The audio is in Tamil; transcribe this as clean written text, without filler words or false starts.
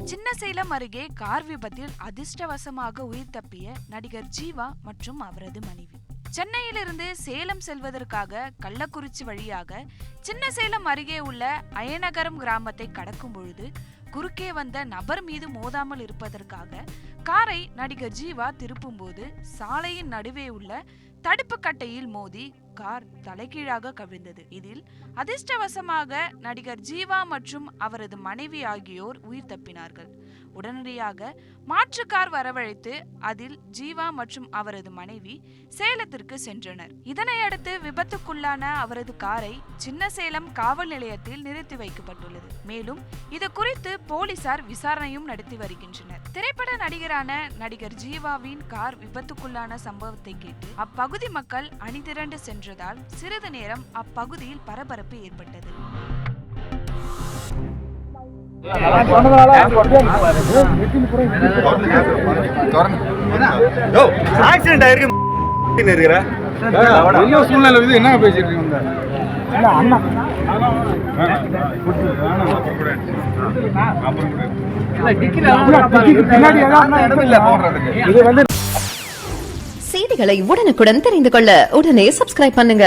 சின்னசேலம் அருகே கார் விபத்தில் அதிர்ஷ்டவசமாக உயிர் தப்பிய நடிகர் ஜீவா மற்றும் அவரது மனைவி. சென்னையிலிருந்து சேலம் செல்வதற்காக கள்ளக்குறிச்சி வழியாக சின்னசேலம் அருகே உள்ள அயனகரம் கிராமத்தை கடக்கும் பொழுது குறுக்கே வந்த நபர் மீது மோதாமல் இருப்பதற்காக காரை நடிகர் ஜீவா திருப்பும் போது சாலையின் நடுவே உள்ள தடுப்பு கட்டையில் மோதி கார் தலைகீழாக கவிழ்ந்தது. இதில் அதிர்ஷ்டவசமாக நடிகர் ஜீவா மற்றும் அவரது மனைவி ஆகியோர் உயிர் தப்பினார்கள். உடனடியாக மாற்று கார் வரவழைத்து அதில் ஜீவா மற்றும் அவரது மனைவி சேலத்திற்கு சென்றனர். இதனையடுத்து விபத்துக்குள்ளான அவரது காரை சின்னசேலம் காவல் நிலையத்தில் நிறுத்தி வைக்கப்பட்டுள்ளது. மேலும் இது குறித்து போலீசார் விசாரணையும் நடத்தி வருகின்றனர். திரைப்பட நடிகரான நடிகர் ஜீவாவின் கார் விபத்துக்குள்ளான சம்பவத்தை கேட்டு அப்பகுதி மக்கள் அணிதிரண்டு சென்றதால் சிறிது நேரம் அப்பகுதியில் பரபரப்பு ஏற்பட்டது. என்ன பேசிட்டு இருக்கீங்க? செய்திகளை உடனுக்குடன் தெரிந்து கொள்ள உடனே சப்ஸ்கிரைப் பண்ணுங்க.